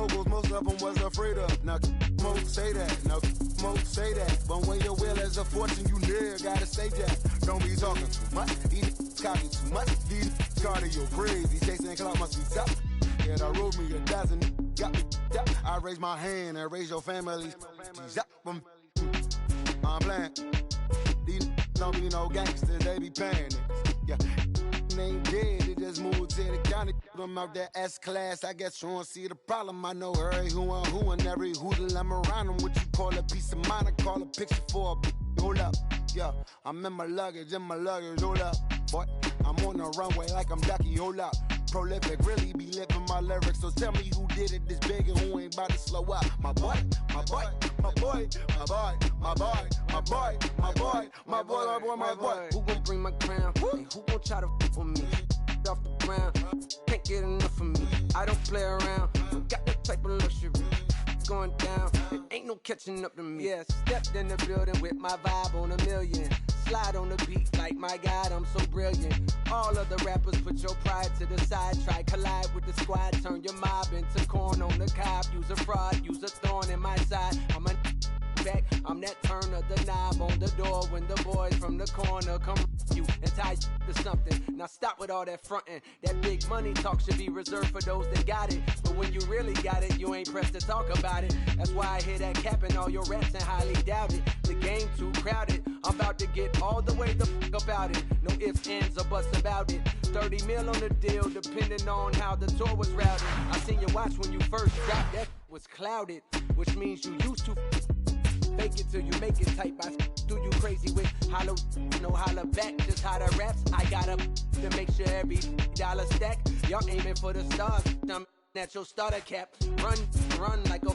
moguls, most of them was afraid of. Now, most say that. Now, most say that. But when your will is a fortune, you never gotta say that. Don't be talking too much. These copy too much. These cardio crazy. Chasing clout must be tough. Yeah, I wrote me a dozen. Got me up. I raise my hand and raise your family. I'm playing. These don't be no gangsters, they be paying it. Yeah. They ain't dead, they just moved to the county. Them out that S-class, I guess you don't see the problem. I know every who and every hoodle I'm around them. What you call a piece of mind, I call a picture for a hold up. Yeah, I'm in my luggage, hold up. Boy, I'm on the runway like I'm Ducky, hold up. Prolific, really be living my lyrics. So tell me who did it this big and who ain't about to slow up. My boy, my boy, my boy, my boy, my boy, my boy, my boy, my boy, my boy, my boy. Who gon' bring my crown? And who gon' try to f with me? Off the ground, can't get enough of me. I don't play around, got that type of luxury. It's going down, there ain't no catching up to me. Yeah, stepped in the building with my vibe on a million. Slide on the beat like, my God, I'm so brilliant. All of the rappers put your pride to the side. Try collide with the squad, turn your mob into corn on the cob. Use a fraud, use a thorn in my side. I'm a back, I'm that turn of the knob on the door when the boys from the corner come you and tie to something. Now stop with all that frontin'. That big money talk should be reserved for those that got it. But when you really got it, you ain't pressed to talk about it. That's why I hear that capping all your raps and highly doubt it. The game too crowded. I'm about to get all the way the fuck about it. No ifs, ands, or buts about it. 30 mil on the deal, depending on how the tour was routed. I seen you watch when you first dropped, that was clouded, which means you used to fake it till you make it type. I do you crazy with hollow, no holla back. Just how the raps, I got up to make sure every dollar stack. Y'all aiming for the stars, I'm at your starter cap. Run like a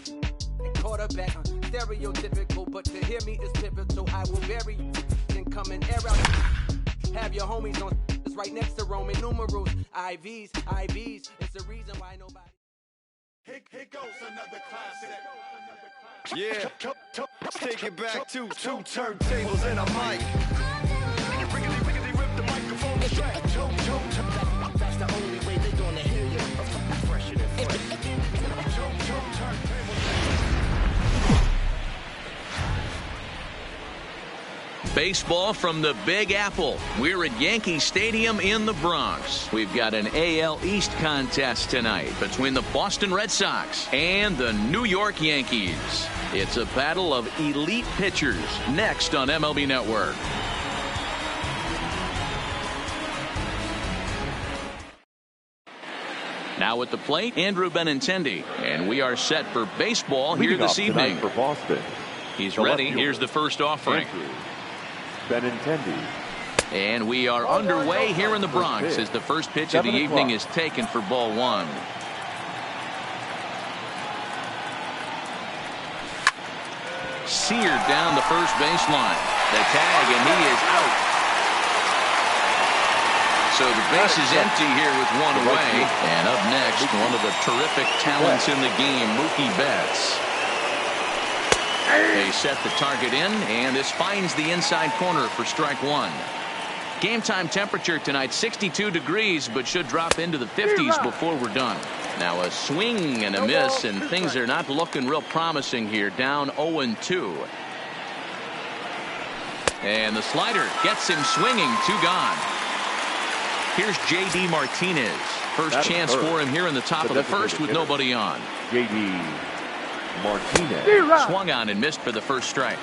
quarterback. Stereotypical, but to hear me is pivotal. I will bury you and come and air out. Have your homies on right next to Roman numerals. IVs, it's the reason why nobody. Here goes another classic. Yeah, let's take it back to two turntables and a mic. Rip the microphone to track. That's the only way they gonna hear you. Fresher than fresh. Baseball from the Big Apple. We're at Yankee Stadium in the Bronx. We've got an AL East contest tonight between the Boston Red Sox and the New York Yankees. It's a battle of elite pitchers next on MLB Network. Now at the plate, Andrew Benintendi. And we are set for baseball here this evening. For Boston. He's ready. Here's the first offering. Benintendi. And we are underway here in the Bronx as the first pitch of the evening is taken for ball one. Seared down the first baseline. The tag, and he is out. So the base is empty here with one away. And up next, one of the terrific talents in the game, Mookie Betts. They set the target in, and this finds the inside corner for strike one. Game time temperature tonight, 62 degrees, but should drop into the 50s before we're done. Now a swing and a miss, and things are not looking real promising here, down 0-2. And the slider gets him swinging, two gone. Here's J.D. Martinez. First chance for him here in the top of the first with nobody on. J.D. Martinez. Swung on and missed for the first strike.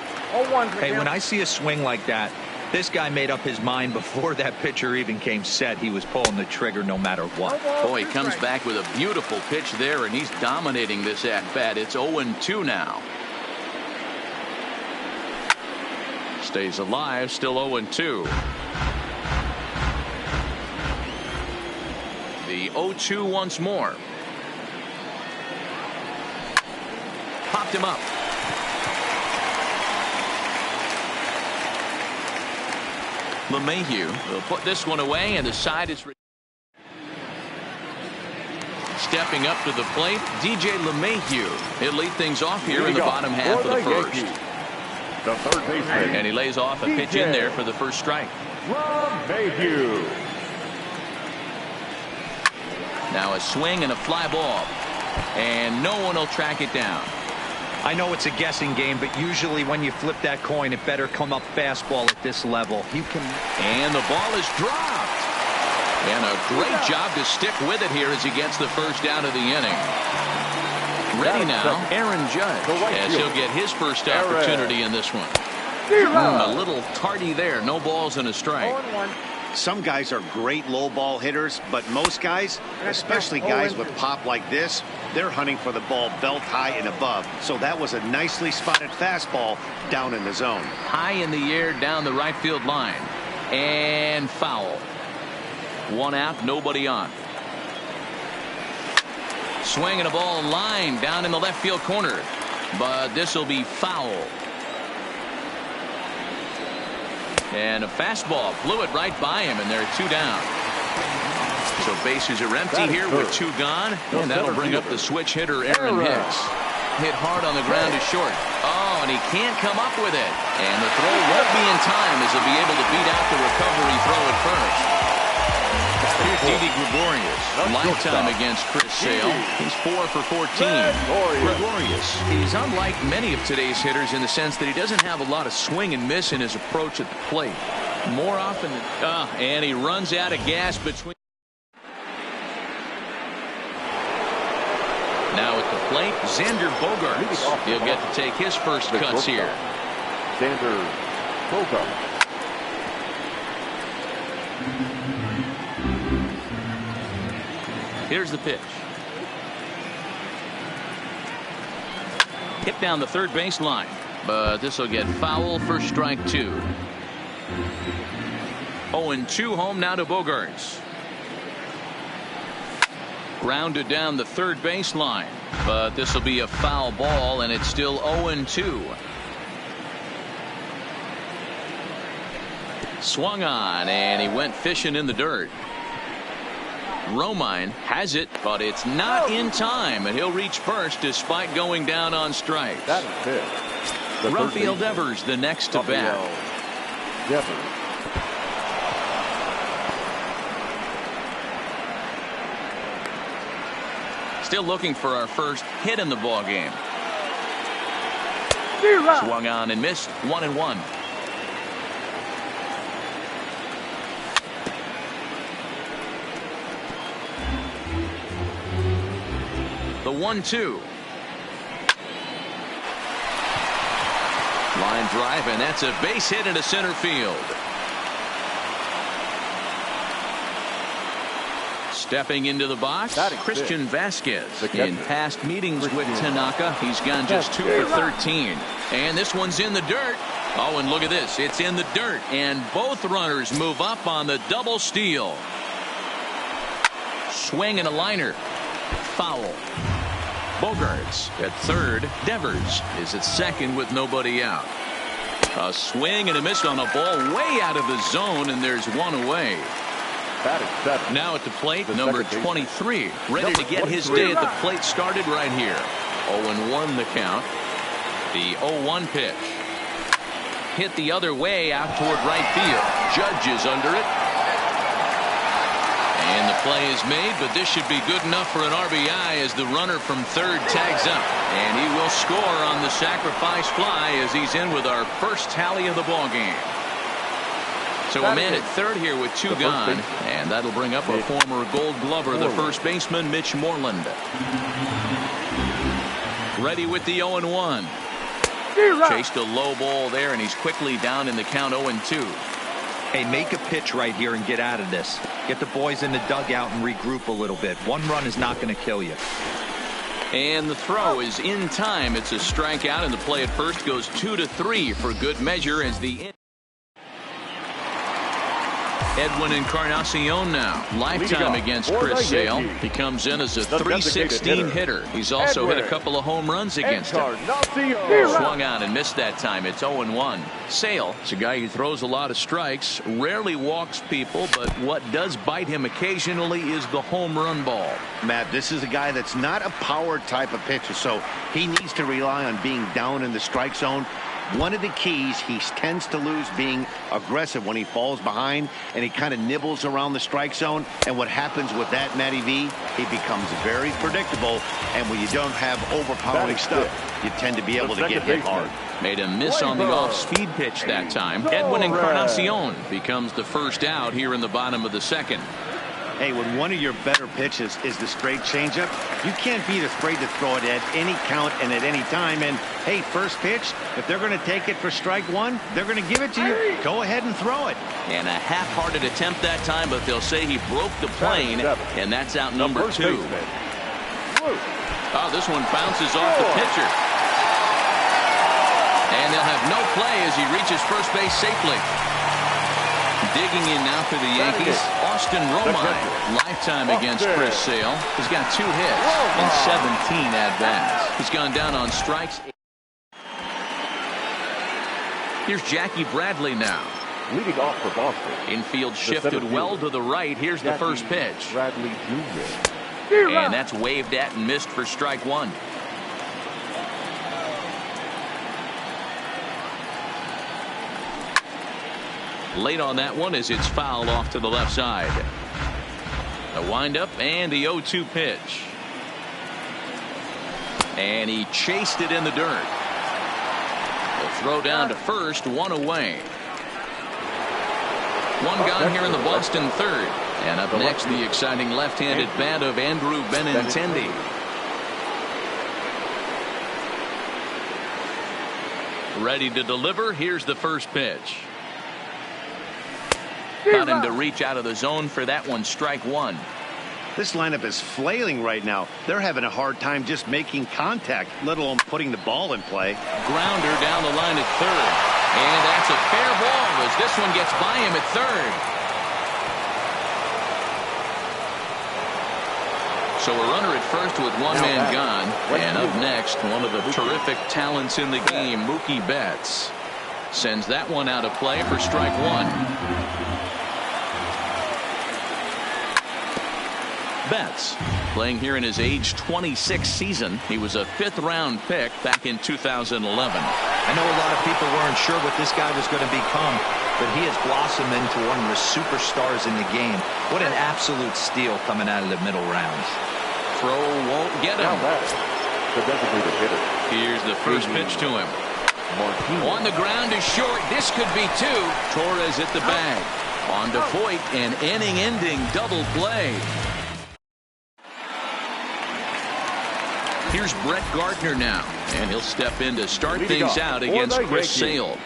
Hey, when I see a swing like that, this guy made up his mind before that pitcher even came set. He was pulling the trigger no matter what. Boy, he comes back with a beautiful pitch there, and he's dominating this at-bat. It's 0-2 now. Stays alive, still 0-2. The 0-2 once more. Popped him up. LeMahieu will put this one away, and the side is stepping up to the plate. DJ LeMahieu. He'll lead things off here in the bottom half of the first. The third baseman. And he lays off a pitch in there for the first strike. LeMahieu. Now a swing and a fly ball. and no one will track it down. I know it's a guessing game, but usually when you flip that coin, it better come up fastball at this level. And the ball is dropped. And a great job to stick with it here as he gets the first out of the inning. Ready now, Aaron Judge, as he'll get his first opportunity in this one. A little tardy there. No balls and a strike. Some guys are great low ball hitters, but most guys, especially guys with pop like this, they're hunting for the ball belt high and above. So that was a nicely spotted fastball down in the zone. High in the air down the right field line. And foul. One out, nobody on. Swinging a ball line down in the left field corner. But this will be foul. And a fastball flew it right by him, and there are two down. So bases are empty here with two gone, and that'll bring up the switch hitter Aaron Hicks. Hit hard on the ground to short. Oh, and he can't come up with it. And the throw won't be in time as he'll be able to beat out the recovery throw at first. Here's Didi Gregorius. Lifetime against Chris Sale. He's 4 for 14. Gregorius is unlike many of today's hitters in the sense that he doesn't have a lot of swing and miss in his approach at the plate. More often than and he runs out of gas between. Now at the plate, Xander Bogaerts. He'll get to take his first cuts here. Xander Bogaerts. Here's the pitch. Hit down the third base line, but this will get foul for strike two. 0-2 home now to Bogaerts. Grounded down the third base line, but this will be a foul ball, and it's still 0-2. Swung on, and he went fishing in the dirt. Romine has it, but it's not in time, and he'll reach first despite going down on strikes. Rafael Devers the next to bat. Still looking for our first hit in the ball game. Swung on and missed. 1-1. The 1-2. Line drive, and that's a base hit into center field. Stepping into the box, Christian Vasquez. In past meetings with Tanaka, he's gone just 2 for 13. And this one's in the dirt. Oh, and look at this. It's in the dirt, and both runners move up on the double steal. Swing and a liner. Foul. Bogaerts at third. Devers is at second with nobody out. A swing and a miss on a ball way out of the zone, and there's one away. Now at the plate, number 23, ready to get his day at the plate started right here. 0-1 the count. The 0-1 pitch. Hit the other way out toward right field. Judge is under it. And the play is made, but this should be good enough for an RBI as the runner from third tags up. And he will score on the sacrifice fly as he's in with our first tally of the ball game. So a man at third here with two gone, and that'll bring up a former Gold Glover, the first baseman, Mitch Moreland. Ready with the 0-1. Chased a low ball there, and he's quickly down in the count 0-2. Hey, make a pitch right here and get out of this. Get the boys in the dugout and regroup a little bit. One run is not going to kill you. And the throw is in time. It's a strikeout, and the play at first goes 2-3 for good measure as the Edwin Encarnacion now. Lifetime against Chris Sale. He comes in as a .316 hitter. He's also hit a couple of home runs against him. Swung on and missed that time. It's 0-1. Sale is a guy who throws a lot of strikes, rarely walks people, but what does bite him occasionally is the home run ball. Matt, this is a guy that's not a power type of pitcher, so he needs to rely on being down in the strike zone One of the keys, he tends to lose being aggressive when he falls behind and he kind of nibbles around the strike zone. And what happens with that, Matty V, he becomes very predictable. And when you don't have overpowering stuff, you tend to be able to get hit hard. Made a miss on the off-speed pitch that time. Edwin Encarnacion becomes the first out here in the bottom of the second. Hey, when one of your better pitches is the straight changeup, you can't be afraid to throw it at any count and at any time. And, hey, first pitch, if they're going to take it for strike one, they're going to give it to you. Go ahead and throw it. And a half-hearted attempt that time, but they'll say he broke the plane, and that's out number 2. Oh, this one bounces off the pitcher. And they'll have no play as he reaches first base safely. Digging in now for the Yankees, Austin Romine, lifetime against Chris Sale. He's got 2 hits and 17 at-bats. He's gone down on strikes. Here's Jackie Bradley now. Leading off for Boston. Infield shifted well to the right. Here's the first pitch. Bradley Jr. And that's waved at and missed for strike 1. Late on that one as it's fouled off to the left side. A windup and the 0-2 pitch. And he chased it in the dirt. The throw down to first, 1 away. 1 gone here in the Boston third. And up next, the exciting left-handed bat of Andrew Benintendi. Ready to deliver. Here's the first pitch. Got him to reach out of the zone for that one, strike 1. This lineup is flailing right now. They're having a hard time just making contact, let alone putting the ball in play. Grounder down the line at third. And that's a fair ball as this one gets by him at third. So a runner at first with 1 man gone. And up next, one of the terrific talents in the game, Mookie Betts, sends that one out of play for strike 1. Betts playing here in his age 26 season. He was a 5th-round pick back in 2011. I know a lot of people weren't sure what this guy was going to become, but he has blossomed into one of the superstars in the game. What an absolute steal coming out of the middle rounds. Throw won't get him. The designated hitter. Here's the first pitch to him. On the ground is short. This could be 2. Torres at the bag. On to Voit, an inning-ending double play. Here's Brett Gardner now, and he'll step in to start things out against Chris Sale.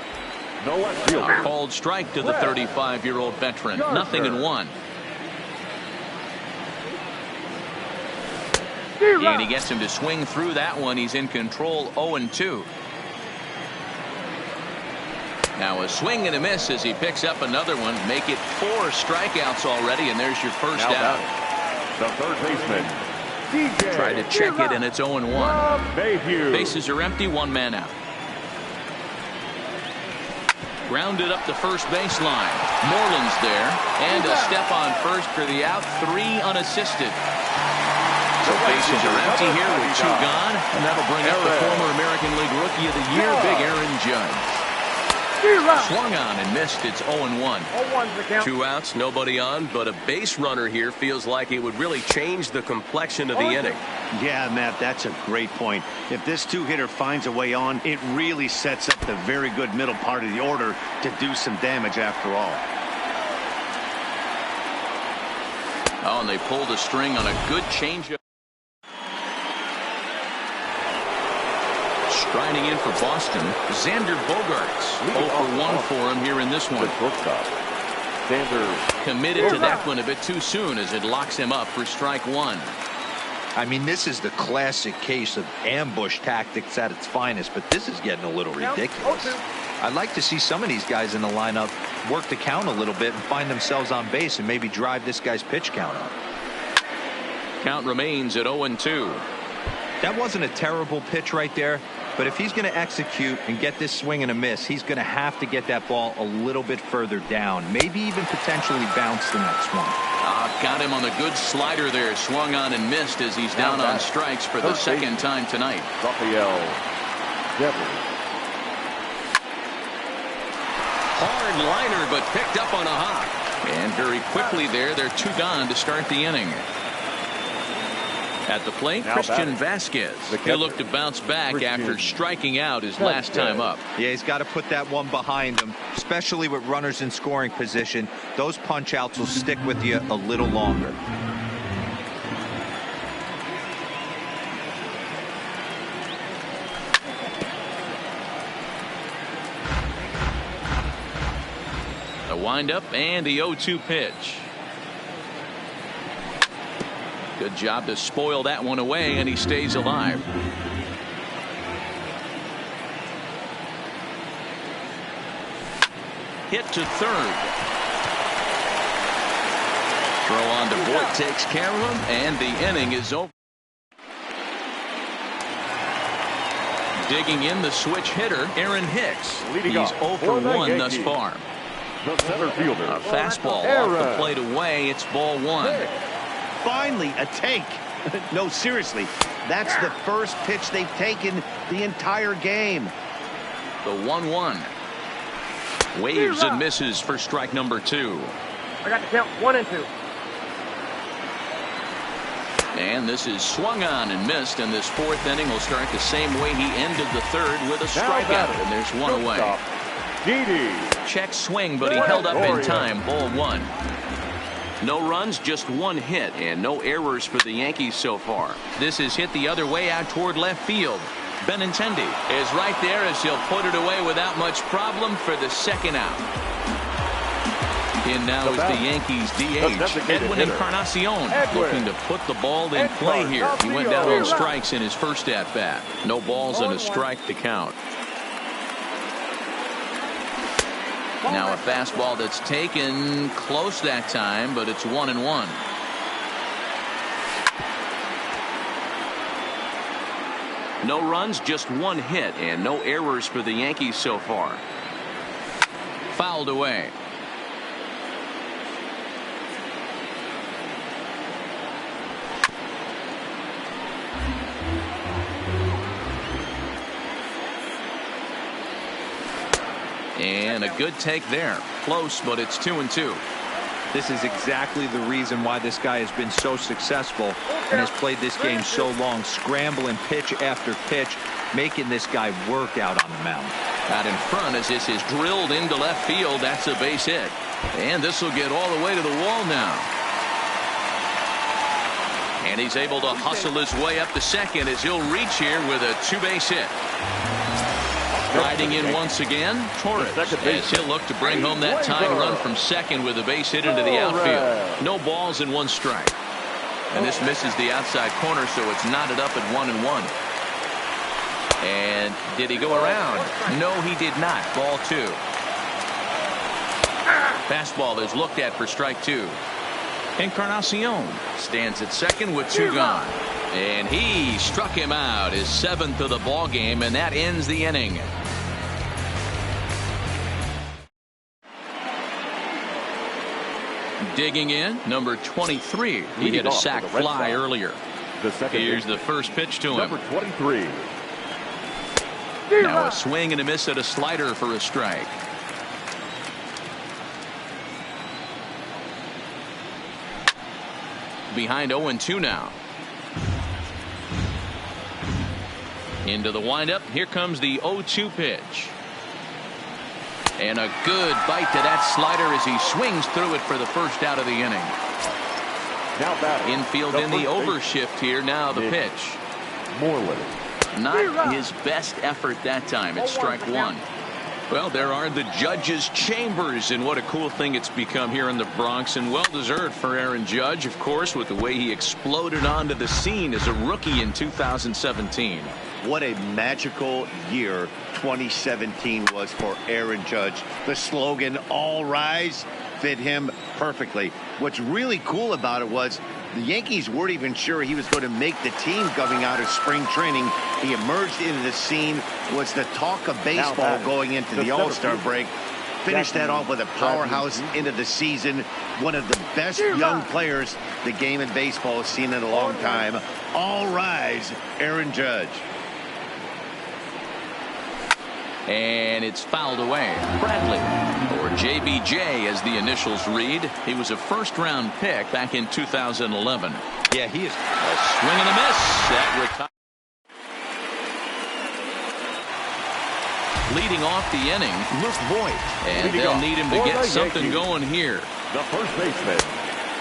A called strike to the 35-year-old veteran. 0-1. And he gets him to swing through that one. He's in control, 0-2. Now a swing and a miss as he picks up another one. Make it 4 strikeouts already, and there's your first out. The third baseman. Try to check it, and it's 0-1. Bases are empty, 1 man out. Grounded up the first baseline. Moreland's there, and a step on first for the out. 3 unassisted. So bases are empty here with 2 gone, and that'll bring up the former American League Rookie of the Year, Big Aaron Judge. Swung on and missed. It's 0-1. 2 outs, nobody on, but a base runner here feels like it would really change the complexion of the inning. Yeah, Matt, that's a great point. If this 2-hitter finds a way on, it really sets up the very good middle part of the order to do some damage after all. Oh, and they pulled a string on a good changeup. Striding in for Boston, Xander Bogaerts. 0-for-1 for him here in this one. Committed to that one a bit too soon as it locks him up for strike 1. I mean, this is the classic case of ambush tactics at its finest, but this is getting a little ridiculous. I'd like to see some of these guys in the lineup work the count a little bit and find themselves on base and maybe drive this guy's pitch count up. Count remains at 0-2. That wasn't a terrible pitch right there, but if he's going to execute and get this swing and a miss, he's going to have to get that ball a little bit further down, maybe even potentially bounce the next one. Got him on the good slider there. Swung on and missed as he's down on strikes for the second time tonight. Hard liner, but picked up on a hop. And very quickly there, they're 2 gone to start the inning. At the plate, Christian Vasquez. He'll look to bounce back after striking out his last time up. Yeah, he's got to put that one behind him, especially with runners in scoring position. Those punch outs will stick with you a little longer. A windup and the 0-2 pitch. Good job to spoil that one away, and he stays alive. Hit to third. Throw on to Voit takes care of him, and the inning is over. Digging in the switch hitter, Aaron Hicks. He's 0 for 1 thus far. The center fielder. A fastball off the plate away. It's ball 1. Finally, a take. No, seriously, that's the first pitch they've taken the entire game. The 1-1. Waves and misses for strike number 2. I got the count 1 and 2. And this is swung on and missed, and this 4th inning will start the same way he ended the 3rd with a strikeout, and there's 1 away. Check swing, but he held up in time. Ball 1. No runs, just 1 hit, and no errors for the Yankees so far. This is hit the other way out toward left field. Benintendi is right there as he'll put it away without much problem for the 2nd out. In now is the Yankees DH, Edwin Encarnacion, looking to put the ball in play here. He went down on strikes in his first at-bat. No balls and a strike to count. Now a fastball that's taken close that time, but it's 1-1. No runs, just 1 hit, and no errors for the Yankees so far. Fouled away. And a good take there. Close, but it's 2-2. This is exactly the reason why this guy has been so successful and has played this game so long, scrambling pitch after pitch, making this guy work out on the mound. Out in front as this is drilled into left field. That's a base hit. And this will get all the way to the wall now. And he's able to hustle his way up to second as he'll reach here with a 2-base hit. Riding in once again, Torres, as he'll look to bring home that tying run from second with a base hit into the outfield. No balls and 1 strike. And this misses the outside corner, so it's knotted up at 1-1. And did he go around? No, he did not. Ball 2. Fastball is looked at for strike 2. Encarnacion stands at second with 2 gone. And he struck him out, his 7th of the ball game, and that ends the inning. Digging in, number 23. He hit a sac fly earlier. Here's the first pitch to him. Number 23. Now a swing and a miss at a slider for a strike. Behind 0-2 now. Into the windup. Here comes the 0-2 pitch. And a good bite to that slider as he swings through it for the first out of the inning. Infield in the overshift here. Now the pitch. Not his best effort that time. It's strike 1. Well, there are the judges' chambers, and what a cool thing it's become here in the Bronx, and well-deserved for Aaron Judge, of course, with the way he exploded onto the scene as a rookie in 2017. What a magical year 2017 was for Aaron Judge. The slogan, "All Rise," fit him perfectly. What's really cool about it was the Yankees weren't even sure he was going to make the team coming out of spring training. He emerged into the scene, was the talk of baseball going into the All-Star break. Finished that off with a powerhouse into the season. One of the best young players the game in baseball has seen in a long time. All rise, Aaron Judge. And it's fouled away. Bradley, or JBJ as the initials read. He was a first-round pick back in 2011. Yeah, he is. A swing and a miss. That retires. Leading off the inning, Luke Voigt. And they'll need him to get something going here. The first baseman.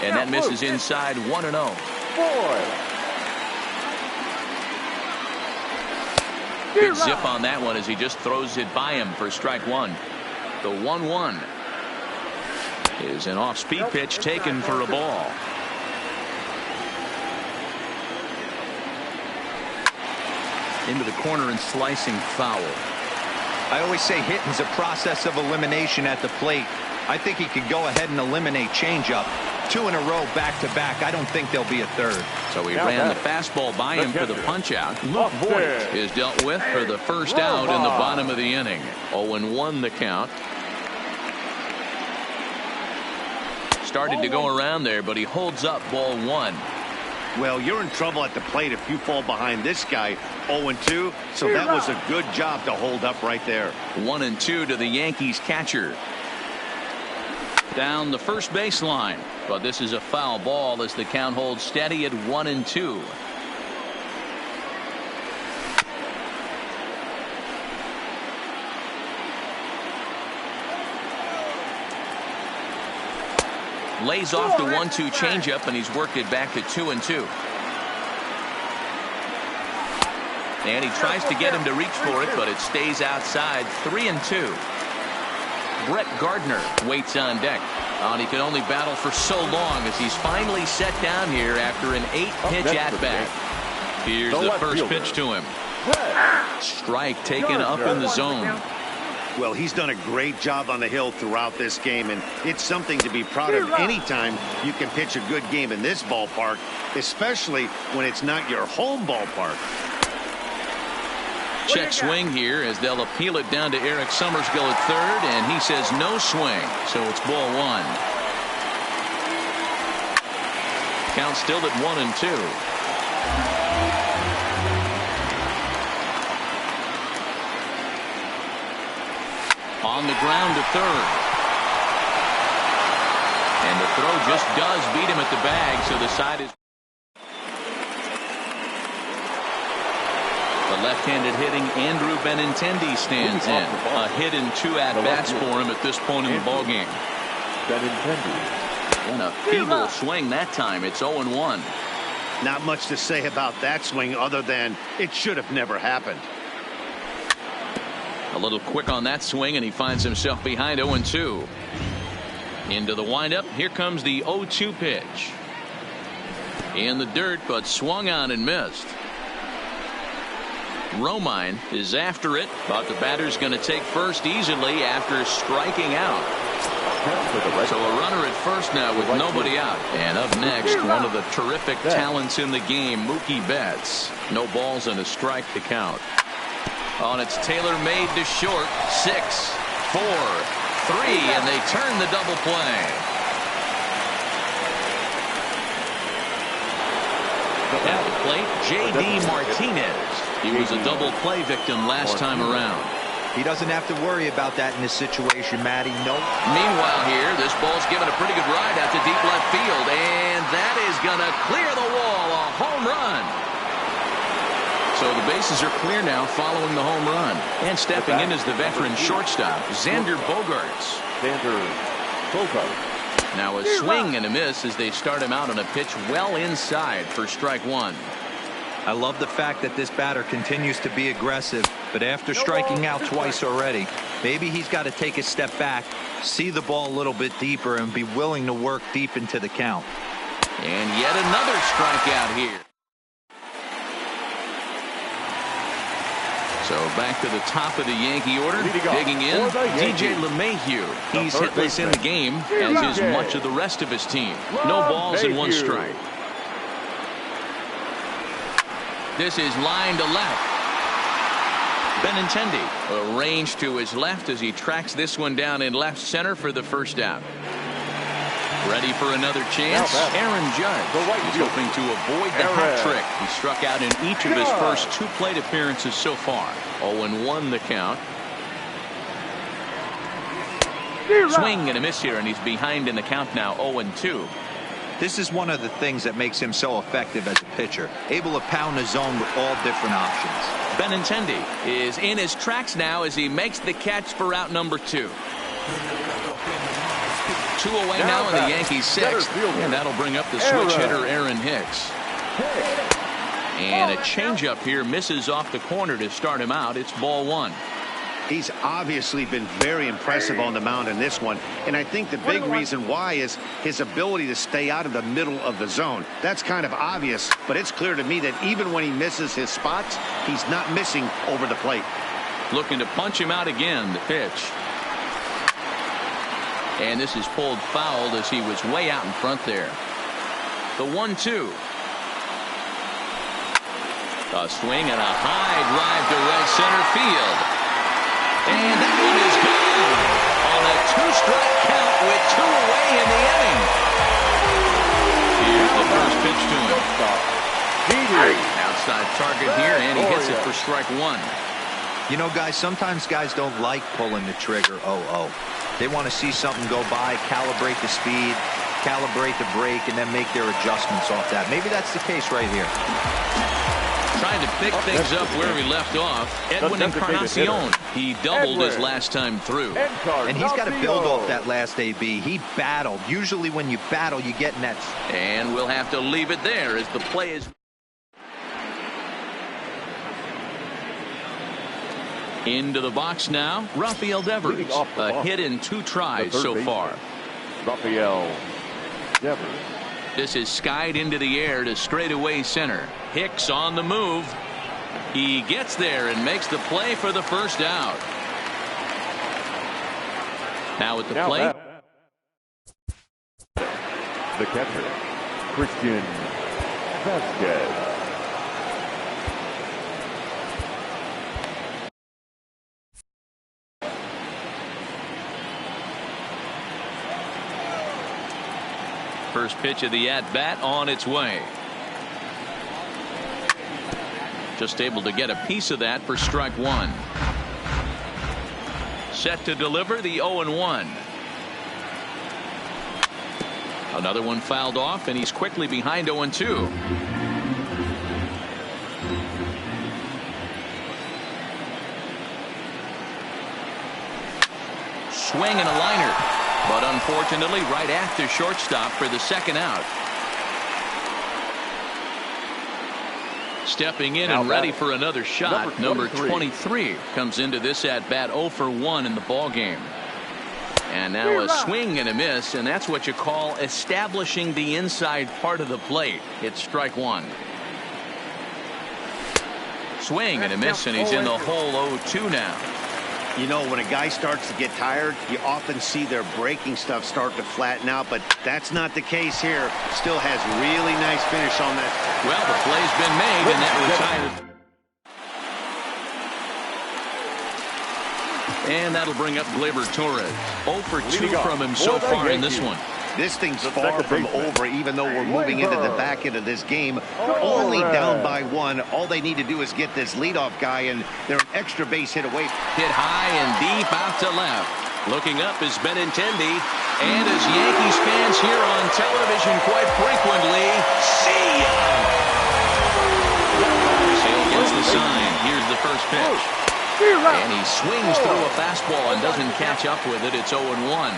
And that misses inside 1-0. Voigt. Good zip on that one as he just throws it by him for strike one. The 1-1 is an off-speed pitch taken for a ball. Into the corner and slicing foul. I always say hitting's a process of elimination at the plate. I think he could go ahead and eliminate changeup. 2 in a row back-to-back. I don't think there'll be a third. So he ran the fastball by him for the punch-out. Luke Voigt is dealt with for the first out in the bottom of the inning. 0-1 the count. Started to go around there, but he holds up ball 1. Well, you're in trouble at the plate if you fall behind this guy 0-2. So that was a good job to hold up right there. 1-2 to the Yankees catcher. Down the first baseline, but this is a foul ball as the count holds steady at 1-2. Lays off the 1-2 changeup, and he's worked it back to 2-2. And he tries to get him to reach for it, but it stays outside. 3-2. Brett Gardner waits on deck. And he can only battle for so long as he's finally set down here after an 8-pitch at-bat. Here's the first pitch to him. Strike taken up in the zone. Well, he's done a great job on the hill throughout this game, and it's something to be proud of anytime you can pitch a good game in this ballpark, especially when it's not your home ballpark. Check swing here as they'll appeal it down to Eric Summerskill at third, and he says no swing, so it's ball 1. Count still at 1-2. On the ground to third. And the throw just does beat him at the bag, so the side is. The left-handed hitting Andrew Benintendi stands in. A hit and 2 at-bats for him at this point in the ballgame. And a feeble swing that time. It's 0-1. Not much to say about that swing other than it should have never happened. A little quick on that swing, and he finds himself behind 0-2. Into the windup. Here comes the 0-2 pitch. In the dirt, but swung on and missed. Romine is after it, but the batter's going to take first easily after striking out. So a runner at first now with nobody out. And up next, one of the terrific talents in the game, Mookie Betts. No balls and a strike to count. On it's Taylor made to short. 6, 4, 3, and they turn the double play. At the plate, J.D. Martinez. He was a double play victim last time around. He doesn't have to worry about that in this situation, Matty. Nope. Meanwhile here, this ball's given a pretty good ride out to deep left field, and that is going to clear the wall. A home run. So the bases are clear now following the home run. And stepping in is the veteran shortstop, Xander Bogaerts. Now a swing and a miss as they start him out on a pitch well inside for strike 1. I love the fact that this batter continues to be aggressive, but after striking out twice already, maybe he's got to take a step back, see the ball a little bit deeper, and be willing to work deep into the count. And yet another strikeout here. So back to the top of the Yankee order. Digging in, DJ LeMahieu. He's hitless in the game, as is much of the rest of his team. No balls and 1 strike. This is line to left. Benintendi arranged to his left as he tracks this one down in left center for the first out. Ready for another chance. Aaron Judge. He's hoping to avoid the hat trick. He struck out in each of his first 2 plate appearances so far. 0-1 the count. Swing and a miss here, and he's behind in the count now, 0-2. This is one of the things that makes him so effective as a pitcher, able to pound the zone with all different options. Benintendi is in his tracks now as he makes the catch for out number 2. 2 away now in the Yankees' 6th, and that'll bring up the switch hitter Aaron Hicks. And a changeup here misses off the corner to start him out. It's ball 1. He's obviously been very impressive on the mound in this one, and I think the big reason why is his ability to stay out of the middle of the zone. That's kind of obvious, but it's clear to me that even when he misses his spots, he's not missing over the plate. Looking to punch him out again, the pitch. And this is pulled fouled as he was way out in front there. The 1-2. A swing and a high drive to right center field. And that one is gone on a 2-strike count with 2 away in the inning. Here's the first pitch to him. Outside target here, and he hits it for strike 1. You know, guys, sometimes guys don't like pulling the trigger 0-0. They want to see something go by, calibrate the speed, calibrate the break, and then make their adjustments off that. Maybe that's the case right here. Trying to pick things up where we left off. Edwin Encarnacion. He doubled his last time through. And he's got to build off that last AB. He battled. Usually when you battle, you get in that. And we'll have to leave it there as the play is. Into the box now, Rafael Devers. A hit in 2 tries so far. Rafael Devers. This is skied into the air to straightaway center. Hicks on the move. He gets there and makes the play for the first out. Now at the plate. The catcher, Christian Vasquez. First pitch of the at-bat on its way. Just able to get a piece of that for strike 1. Set to deliver the 0-1. Another one fouled off, and he's quickly behind 0-2. Swing and a liner. But unfortunately, right after shortstop for the second out. Stepping in and ready for another shot. Number 23 comes into this at bat 0 for 1 in the ball game. And now a swing and a miss, and that's what you call establishing the inside part of the plate. It's strike 1. Swing and a miss, and he's in the hole 0-2 now. You know, when a guy starts to get tired, you often see their breaking stuff start to flatten out, but that's not the case here. Still has really nice finish on that. Well, the play's been made, and that retired. And that'll bring up Gleyber Torres. 0 for 2 from him so far in this one. This thing's far from over, even though we're moving into the back end of this game. Only down by 1. All they need to do is get this leadoff guy, and they're an extra base hit away. Hit high and deep out to left. Looking up is Benintendi. And as Yankees fans hear on television quite frequently, see ya! Sale gets the sign. Here's the first pitch. And he swings through a fastball and doesn't catch up with it. It's 0-1.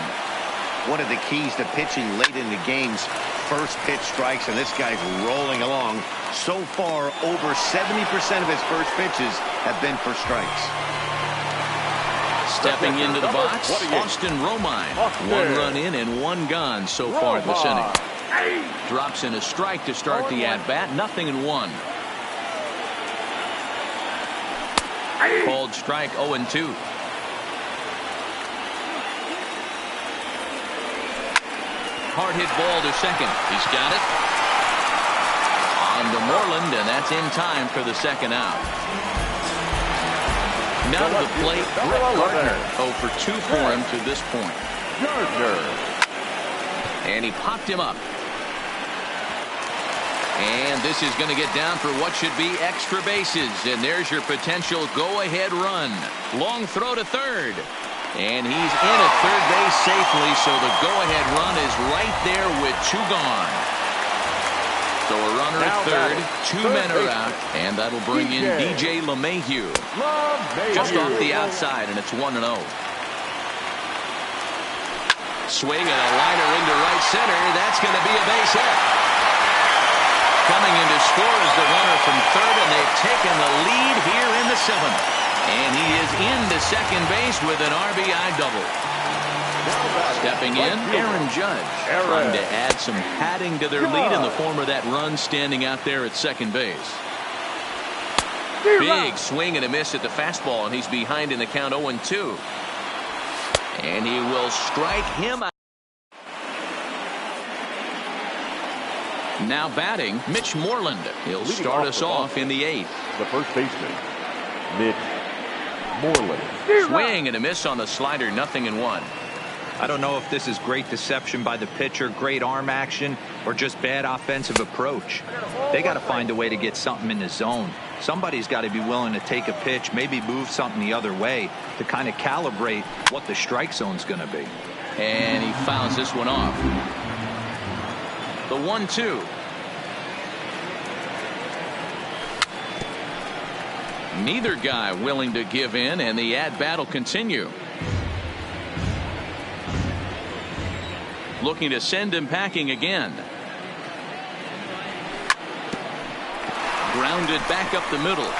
One of the keys to pitching late in the games, first pitch strikes, and this guy's rolling along. So far, over 70% of his first pitches have been for strikes. Stepping into the box, Austin Romine. 1 run in and 1 gone so far this inning. Drops in a strike to start the at-bat, 0-1. Called strike 0-2. Hard hit ball to second. He's got it. On to Moreland, and that's in time for the second out. Now to the plate, Brett Gardner. 0 for 2 for him to this point. Gardner. And he popped him up. And this is going to get down for what should be extra bases. And there's your potential go-ahead run. Long throw to third. And he's in at third base safely, so the go-ahead run is right there with 2 gone. So a runner at third, 2 men are out, and that'll bring in DJ LeMahieu. Just off the outside, and it's 1-0. Swing and a liner into right center. That's going to be a base hit. Coming in to score is the runner from third, and they've taken the lead here in the 7th. And he is into second base with an RBI double. Stepping in, Aaron Judge, trying to add some padding to their lead in the form of that run standing out there at second base. Big swing and a miss at the fastball, and he's behind in the count 0-2. And he will strike him out. Now batting, Mitch Moreland. He'll start us off in the 8th. The first baseman, Mitch Moreland. Swing and a miss on the slider, 0-1. I don't know if this is great deception by the pitcher, great arm action, or just bad offensive approach. They got to find a way to get something in the zone. Somebody's got to be willing to take a pitch, maybe move something the other way to kind of calibrate what the strike zone's going to be. And he fouls this one off. The 1-2. Neither guy willing to give in, and the at-bat will continue. Looking to send him packing again. Grounded back up the middle.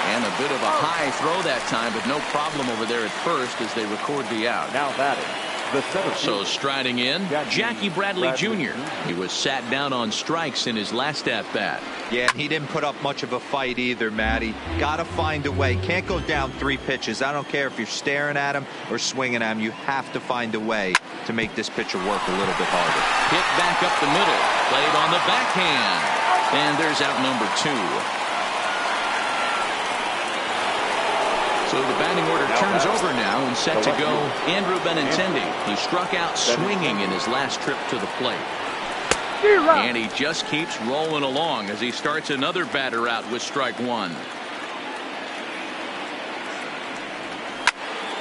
And a bit of a high throw that time, but no problem over there at first as they record the out. Now batting, the center So field, striding in, Jackie Bradley Jr. He was sat down on strikes in his last at-bat. Yeah, and he didn't put up much of a fight either, Matty. Got to find a way. Can't go down 3 pitches. I don't care if you're staring at him or swinging at him. You have to find a way to make this pitcher work a little bit harder. Hit back up the middle. Played on the backhand. And there's out number 2. So the batting order turns over now and set to go Andrew Benintendi. He struck out swinging in his last trip to the plate. And he just keeps rolling along as he starts another batter out with strike 1.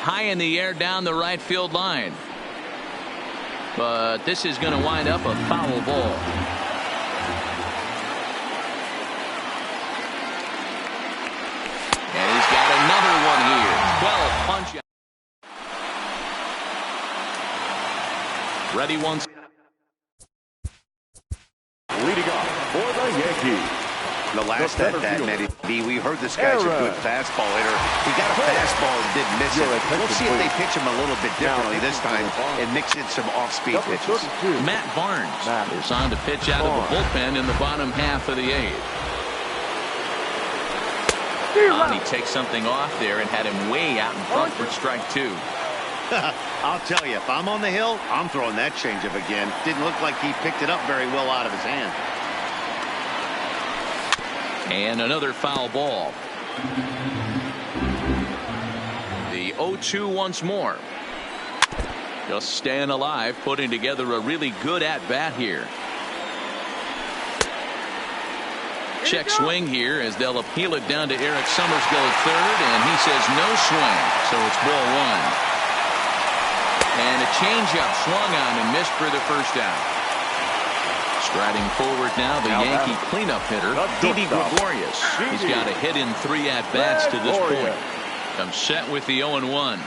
High in the air down the right field line. But this is going to wind up a foul ball. And he's got another one here. 12 punch out. Ready once. leading off for the Yankees. The last at-bat, Matty B, we heard this guy's a good fastball hitter. He got a fastball and did miss it. We'll see if they pitch him a little bit differently this time and mix in some off-speed pitches. Matt Barnes is on to pitch out of the bullpen in the bottom half of the 8th. He takes something off there and had him way out in front for strike 2. I'll tell you, if I'm on the hill, I'm throwing that changeup again. Didn't look like he picked it up very well out of his hand. And another foul ball. The 0-2 once more. Just staying alive, putting together a really good at-bat here. Check swing here as they'll appeal it down to Eric Summersgill at third, and he says no swing, so it's ball 1. And a changeup swung on and missed for the first out. Striding forward now, the Yankee cleanup hitter, Didi Gregorius. He's got a hit in 3 at-bats to this point. I'm set with the 0-1.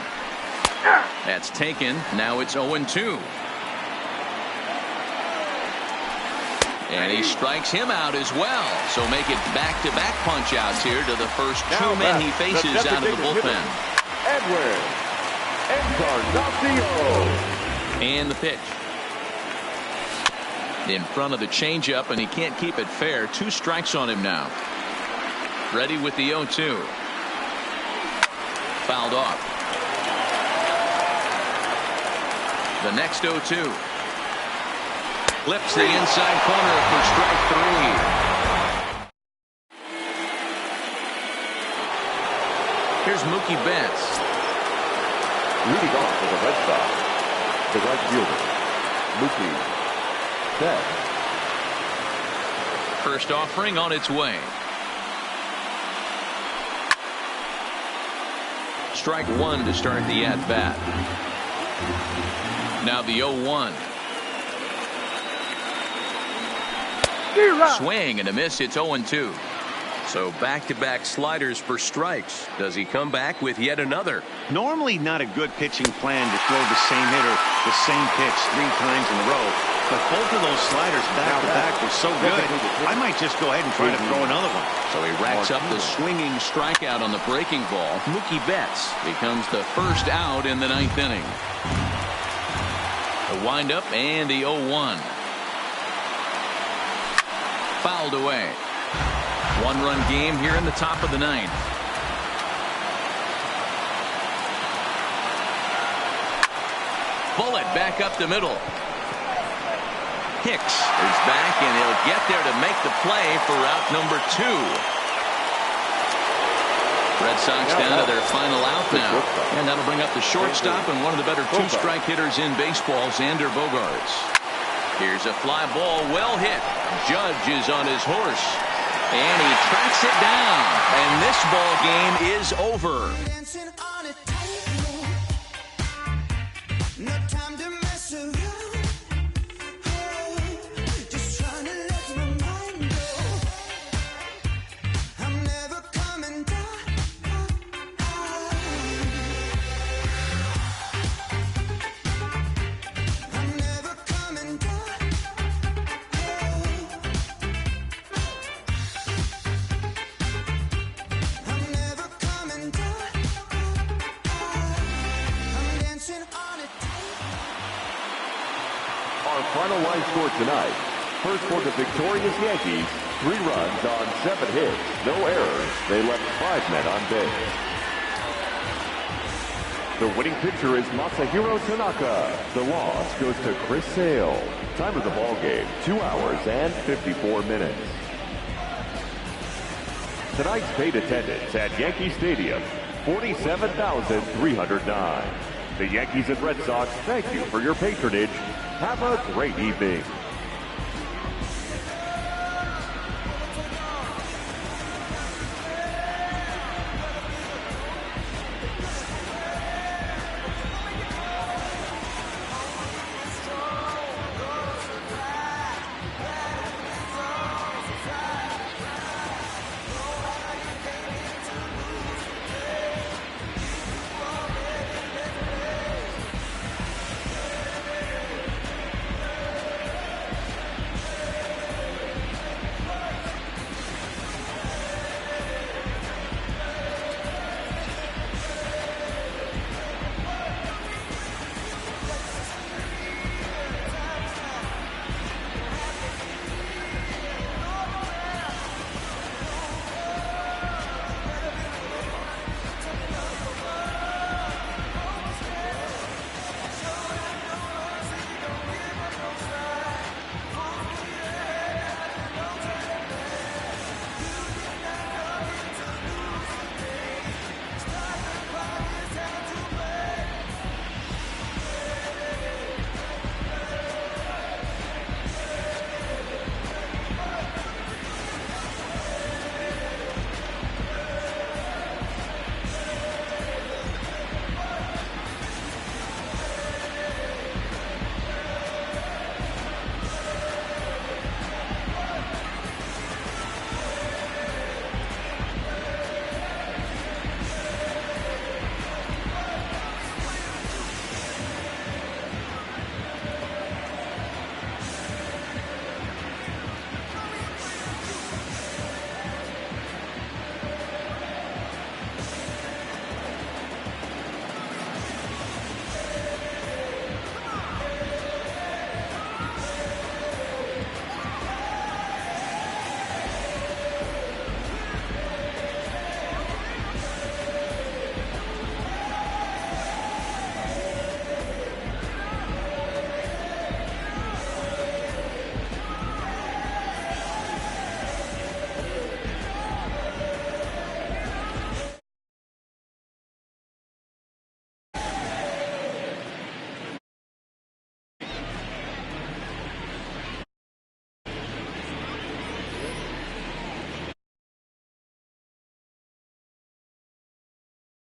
That's taken. Now it's 0-2. And he strikes him out as well. So make it back-to-back punch-outs here to the first 2 men he faces out of the bullpen. Edwin Encarnacion. And the pitch. In front of the changeup, and he can't keep it fair. 2 strikes on him now. Ready with the 0-2. Fouled off. The next 0-2. Flips the inside corner for strike 3. Here's Mookie Betts. Leading off for the Red Sox, the right fielder, Mookie Betts. First offering on its way. Strike one to start the at-bat. Now the 0-1. Swing and a miss. It's 0-2. So back-to-back sliders for strikes. Does he come back with yet another? Normally not a good pitching plan to throw the same hitter the same pitch 3 times in a row. But both of those sliders back-to-back were so good, I might just go ahead and try to throw another one. So he racks up the swinging strikeout on the breaking ball. Mookie Betts becomes the first out in the 9th inning. The windup and the 0-1. Fouled away. 1-run game here in the top of the 9th. Bullet back up the middle. Hicks is back, and he'll get there to make the play for out number 2. Red Sox down to their final out now. And that'll bring up the shortstop and one of the better 2-strike hitters in baseball, Xander Bogaerts. Here's a fly ball, well hit. Judge is on his horse. And he tracks it down. And this ball game is over. Final line score tonight. First for the victorious Yankees, 3 runs on 7 hits, no errors. They left 5 men on base. The winning pitcher is Masahiro Tanaka. The loss goes to Chris Sale. Time of the ball game, 2 hours and 54 minutes. Tonight's paid attendance at Yankee Stadium, 47,309. The Yankees and Red Sox thank you for your patronage. Have a great evening.